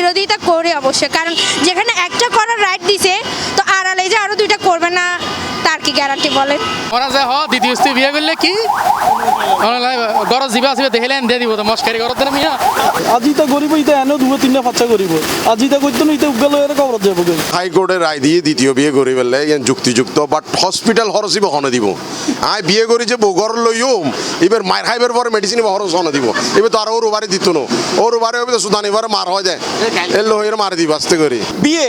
বিরোধিতা করি অবশ্যই, কারণ যেখানে একটা করার রাইট দিছে তো আড়ালে যে আরো দুইটা করবে না তার কি গ্যারান্টি বলেন? ওরা যে দ্বিতীয় স্ত্রী বিয়ে করলে কি গরজ দিবা আসবে দেখলেন দিয়ে দিব তো মস্কারি করতে না মিয়া। আজি তা গরিব ইতে এনে দুটো তিনটা বাচ্চা গরিব আজি তা করতে না ইতে উগল এর কবর যাবো। হাইকোর্টের রায় দিয়ে দ্বিতীয় বিয়ে করি ফেললে যুক্তিযুক্ত, বাট হসপিটাল খরচই বহনে দিব। আই বিয়ে করি যে বগর লইম এবার মায়ের খাইবার পরে মেডিসিন খরচ হনে দিব, এবার তো আর ওর বাড়ি দিত না, ওর বাড়ি হবে তো সুদানি বারে মার হয়ে যায় এলো হয়ে মারি দিব আস্তে করি। বিয়ে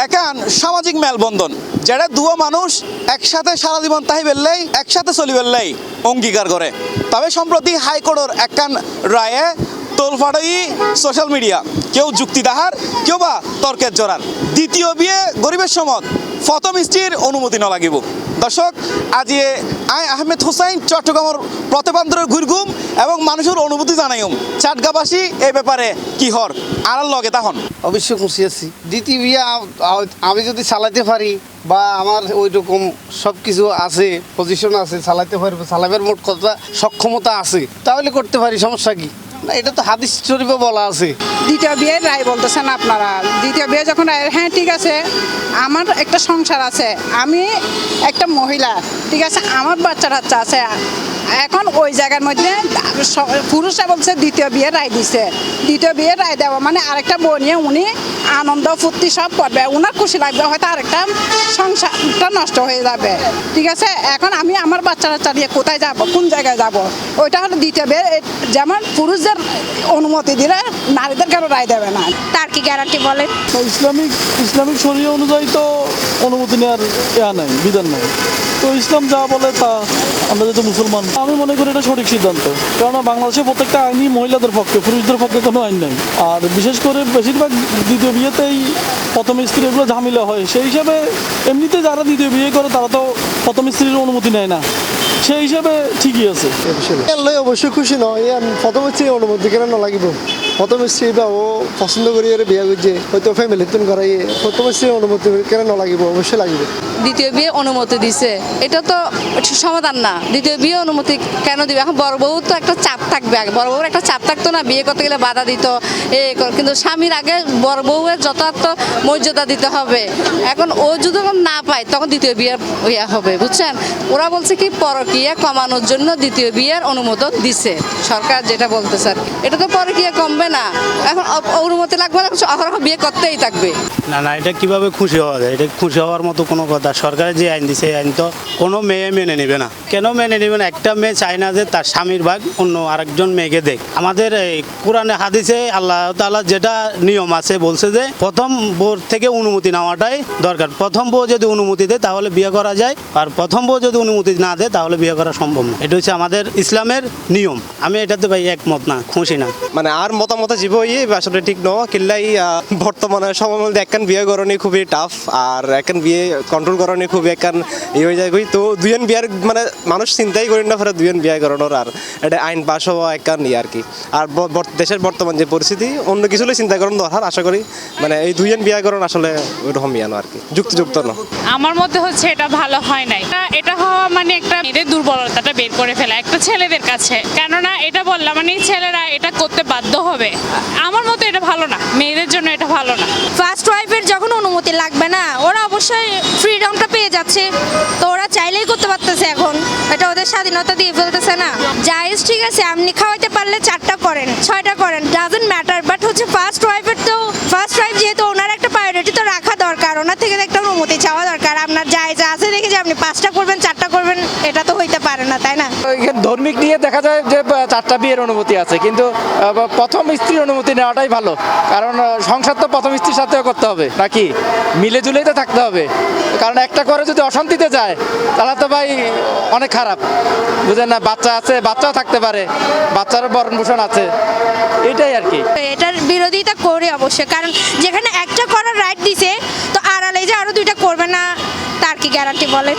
একান সামাজিক মেলবন্ধন, যেটা দুও মানুষ একসাথে সারা জীবন তাই বেললেই একসাথে চলি বেললেই অঙ্গীকার করে। তবে সম্প্রতি হাইকোর্টের একান রায়ে তোলফাড়ই সোশ্যাল মিডিয়া, কেউ যুক্তি দাহার কেউ বা তর্কের জোরার। দ্বিতীয় বিয়ে গরিবের সমত প্রথম স্ত্রীর অনুমতি ন লাগিব। দর্শক, আজ আই আহমেদ হুসাইন চট্টগ্রামের প্রতিবান্ধরের ঘুরঘুম এবং মানুষের অনুভূতি জানাইম চাটগাবাসী এই ব্যাপারে কি হর আর লগে তখন অবশ্যই খুশি আছি। দ্বিতীয় বিয়ে আমি যদি চালাতে পারি বা আমার ওই রকম সব কিছু আছে, পজিশন আছে, চালাতে পারবো, চালাবার মোট কথা সক্ষমতা আছে, তাহলে করতে পারি, সমস্যা কি? না, এটা তো হাদিস শরীফে বলা আছে। দ্বিতীয় বিয়ের রায় বলতেছেন আপনারা, দ্বিতীয় বিয়ে যখন হ্যাঁ ঠিক আছে, আমার একটা সংসার আছে, আমি একটা মহিলা, ঠিক আছে, আমার বাচ্চা টাচ্চা আছে, এখন ওই জায়গার মধ্যে পুরুষরা বলছে দ্বিতীয় বিয়ের রায় দিছে। দ্বিতীয় বিয়ের রায় দেওয়া মানে আরেকটা বউ নিয়ে উনি আনন্দ ফুর্তি সব করবে, ওনার খুশি লাগবে, হয়তো আরেকটা সংসারটা নষ্ট হয়ে যাবে, ঠিক আছে। এখন আমি আমার বাচ্চা টাচ্চা নিয়ে কোথায় যাব, কোন জায়গায় যাব? ওইটা হলো দ্বিতীয় বিয়ে। যেমন পুরুষদের অনুমতি দিলে নারীদের কেন রায় দেবে না? তার কি গ্যারান্টি বলেন? ইসলামিক শরীয় অনুযায়ী তো অনুমতি নেওয়ার নাই, বিধান নাই। তো ইসলাম যা বলে তা, আমরা যেহেতু মুসলমান, আমি মনে করি এটা সঠিক সিদ্ধান্ত। কেননা বাংলাদেশে প্রত্যেকটা আইনই মহিলাদের পক্ষে, পুরুষদের পক্ষে কোনো আইন নেই। আর বিশেষ করে বেশিরভাগ দ্বিতীয় বিয়েতেই প্রথম স্ত্রী এগুলো ঝামেলা হয়। সেই হিসাবে এমনিতে যারা দ্বিতীয় বিয়ে করে তারা তো প্রথম স্ত্রীর অনুমতি নেয় না, সেই হিসাবে ঠিকই আছে। অবশ্যই খুশি নয়, প্রথম স্ত্রী অনুমতি কেন লাগিব? প্রথম স্ত্রী বা ও পছন্দ করি বিয়া করছে, হয়তো ফ্যামিলি তুন করাই, প্রথম স্ত্রীর অনুমতি কেন লাগিব? অবশ্যই লাগিব। দ্বিতীয় বিয়ে অনুমতি দিছে, এটা তো সমাধান না। দ্বিতীয় বিয়ে অনুমতি কেন দিবে? এখন বড় বউ তো একটা চাপ থাকবে, আগে বড় বউর একটা চাপ থাকতো না, বিয়ে করতে গেলে বাধা দিত কিন্তু স্বামীর আগে বড় বউয়ের যথার্থ মর্যাদা দিতে হবে। এখন ও যদি না পায় তখন দ্বিতীয় বিয়ে ইয়া হবে, বুঝছেন? ওরা বলছে কি পরকীয়া কমানোর জন্য দ্বিতীয় বিয়ের অনুমোদন দিছে সরকার, যেটা বলতেছে আর কি। এটা তো পরকীয়া কমবে না, এখন অনুমতি লাগবে না, বিয়ে করতেই থাকবে। না, এটা কিভাবে খুশি হওয়া যায়? এটা খুশি হওয়ার মতো কোনো কথা। সরকারের যে আইন দিছে এই আইন তো কোনো মেয়ে মেনে নেবে না। কেন মেনে নেবে না? একটা মেয়ে চায় না যে তার স্বামীর ভাগ অন্য আরেকজন মেয়েকে দেখ। আমাদের এই কোরআনে হাদিসে আল্লাহ তাআলা যেটা নিয়ম আছে বলছে যে প্রথম বউ থেকে অনুমতি নেওয়াটাই দরকার। প্রথম বউ যদি অনুমতি দেয় তাহলে বিয়ে করা যায়, আর প্রথম বউ যদি অনুমতি না দেয় তাহলে বিয়ে করা সম্ভব না। এটা হচ্ছে আমাদের ইসলামের নিয়ম। আমি এটাতে ভাই একমত না, খুশি না। মানে আর মতামত জীবই আসলে ঠিক নয়। কিল্লাই বর্তমানে সময় মধ্যে একখান বিয়ে করণী খুবই টাফ, আর একখান বিয়ে কন্ট্রোল করণী খুবই একখান হয়ে যায়। তো দুইজন বিয়ার মানে মানুষ চিন্তাই করেন না ফেরে দুইজন বিয়ে করানোর, আর এটা আইন পাস হওয়া একখান আর কি। আর দেশের বর্তমান যে পরিস্থিতি, অন্য কিছু চিন্তা করেন দরকার। আশা করি মানে এই দুইজন বিয়ে করেন আসলে ওইরকম বিয়ানো আর কি, যুক্তিযুক্ত না। আমার মতে হচ্ছে এটা ভালো হয় নাই। এটা হওয়া মানে একটা মেয়েদের দুর্বলতাটা বের করে ফেলা একটা ছেলেদের কাছে, কেননা এটা বললাম মানে ছেলেরা এটা করতে বাধ্য হবে। আমার মতে এটা ভালো না, মেয়েদের জন্য এটা ভালো না। ফার্স্ট ওয়াইফের যখন অনুমতি লাগবে না, ওরা অবশ্যই ফ্রিডমটা পেয়ে যাচ্ছে, তো ওরা চাইলেই করতে পারতেছে। এখন এটা ওদের স্বাধীনতা দিয়ে ফেলতেছে না। জায়েজ, ঠিক আছে, আপনি খাওয়াইতে পারলে 4টা করেন, 6টা করেন, ডাজন্ট ম্যাটার। বাট হচ্ছে ফার্স্ট ওয়াইফের তো ফার্স্ট ওয়াইফ যেহেতু, ওনার একটা প্রায়োরিটি তো রাখা দরকার, ওনার থেকে একটা অনুমতি চাওয়া দরকার। আপনার জায়েজ আছে দেখে যে আপনি 5টা করবেন 4টা করবেন, এটা তো হইতে পারে না, তাই না? ধর্মিক নিয়ে দেখা যায় যে 4টা বিয়ের অনুমতি আছে, কিন্তু প্রথম স্ত্রীর অনুমতি নেওয়াটাই ভালো। কারণ সংসার তো প্রথম স্ত্রীর সাথেও করতে হবে, নাকি মিলে জুলেই তো থাকতে হবে। কারণ একটা করে যদি অশান্তিতে যায় তাহলে তো ভাই অনেক খারাপ, বুঝেন না? বাচ্চা আছে, বাচ্চাও থাকতে পারে, বাচ্চারও ভরণ পোষণ আছে, এটাই আর কি। এটার বিরোধিতা করি অবশ্যই, কারণ যেখানে একটা করার রাইট দিছে তো আড়ালে যে আরো দুইটা করবে না তার কি গ্যারান্টি বলেন?